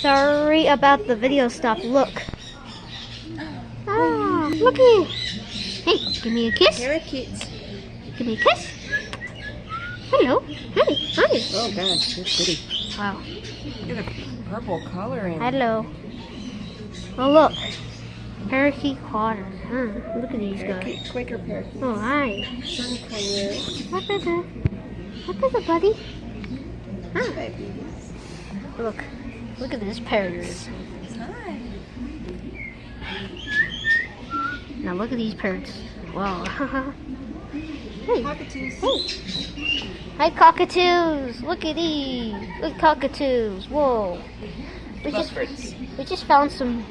Sorry about the video stop. Look. Ah, looky. Hey, give me a kiss. Parakeets. Give me a kiss. Hello. Hi. Hi. Oh God, so pretty. Wow. Look at the purple coloring. Hello. Oh look. Parakeet quarters. Huh. Look at these guys. Quaker parakeets. Oh hi. Sun conure. What is it? What is it, buddy? Huh. Babies. Look. Look at this parrot. Hi. Now look at these parrots. Wow. Hey. Cockatoos. Hey. Hi cockatoos. Look at these. Look cockatoos. Whoa. We just found some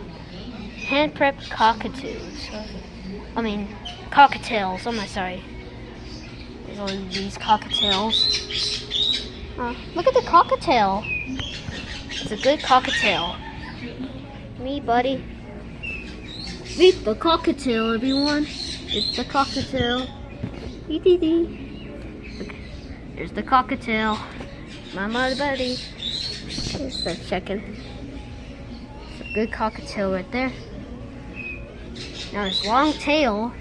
hand-prepped cockatoos. I mean cockatiels. I'm sorry. There's all these cockatiels. Look at the cockatiel. It's a good cockatiel. Me, buddy. Meet the cockatiel, everyone. It's the cockatiel. Look, there's the cockatiel. My buddy. Just a checking. It's a good cockatiel right there. Now his long tail.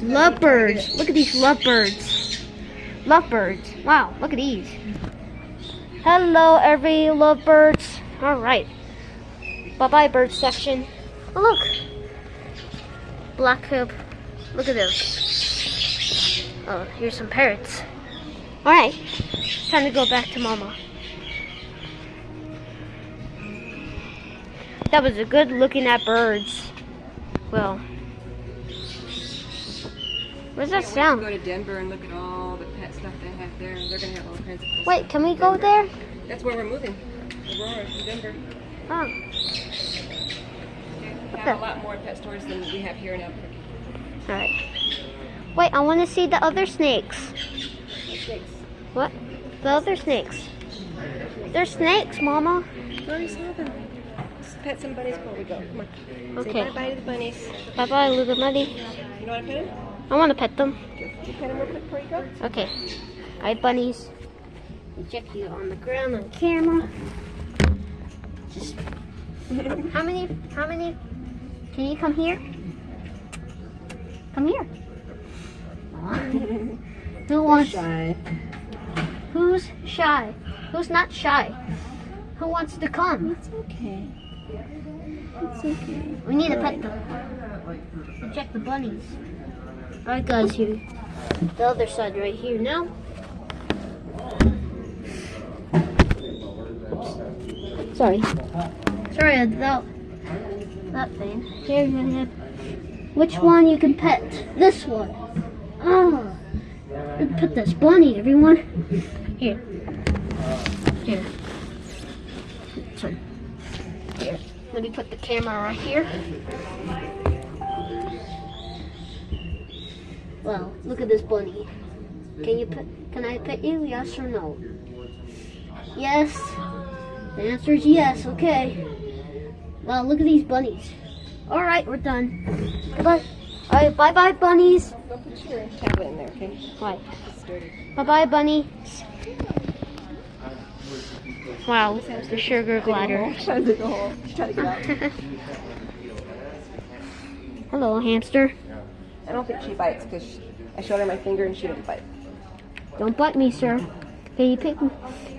Lovebirds. Look at these lovebirds. Lovebirds. Wow, look at these. Hello, every lovebirds. All right. Bye-bye, bird section. Oh, look. Black hoop. Look at those. Oh, here's some parrots. All right. It's time to go back to Mama. That was a good looking at birds. Well, where's that sound? Go to Denver and look at all the pet stuff they have there. They're gonna have all kinds of. Wait, can we go there? That's where we're moving. Aurora, from Denver. Oh. They have a lot more pet stores than we have here in Albuquerque. All right. Wait, I want to see the other snakes. Snakes. What? The other snakes. They're snakes, Mama. We already saw them. Let's pet some bunnies before we go. Come on. Okay. Say bye-bye to the bunnies. Bye-bye, little buddy. You know how to pet them? I want to pet them. Can you pet them real quick before you go? Okay. Hi, bunnies. Check you on the ground on camera. Just how many? Can you come here? Come here. Who wants? Shy. Who's shy? Who's not shy? Who wants to come? It's okay. It's okay. We need to pet them. Check the bunnies. All right, guys, here. The other side right here now. Oops. Sorry about that thing. Here you have. Which one you can pet? This one. Oh, pet this bunny, everyone. Here. Here. Turn. Here. Let me put the camera right here. Well, look at this bunny. Can I pet you? Yes or no? Yes. The answer is yes. Okay. Well, look at these bunnies. All right, we're done. Bye. All right, bye-bye, bunnies. Go put your tablet in there, okay? Why? It's dirty. Bye-bye, bunny. Wow, the sugar glider. Trying to dig a hole. Trying to get out. Hello, hamster. I don't think she bites because I showed her my finger and she didn't bite. Don't bite me, sir. Can you pick me?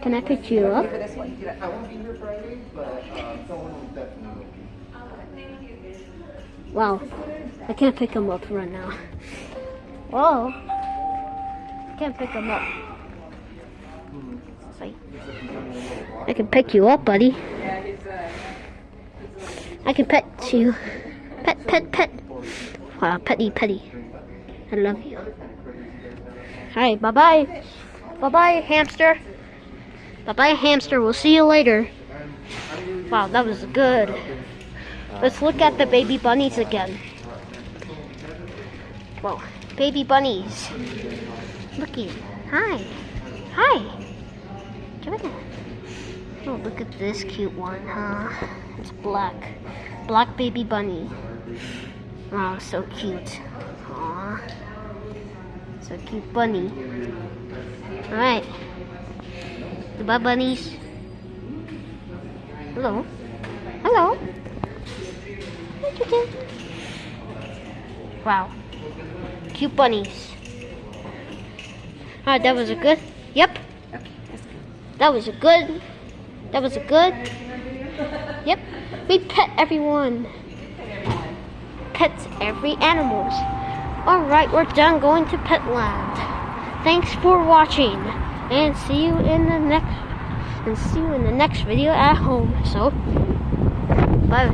Can I pick you up? For this one. I won't be here Friday, but someone will definitely. Wow, I can't pick him up right now. Whoa, I can't pick him up. Sorry. I can pick you up, buddy. Yeah, I can pet you. Pet. Wow, petty. I love you. Hi, bye-bye. Bye-bye, hamster. Bye-bye, hamster. We'll see you later. Wow, that was good. Let's look at the baby bunnies again. Whoa, baby bunnies. Looky. Hi. Come here. Oh, look at this cute one, huh? It's black. Black baby bunny. Wow, so cute. Aw. So cute bunny. Alright. Goodbye, bunnies. Hello. Hello. Hi, kitten. Wow. Cute bunnies. Alright, that was a good. Yep. Okay, that's good. That was a good. That was a good. Yep. We pet everyone. Pets every animals. Alright, we're done going to Petland. Thanks for watching. And see you in the next video at home. So bye.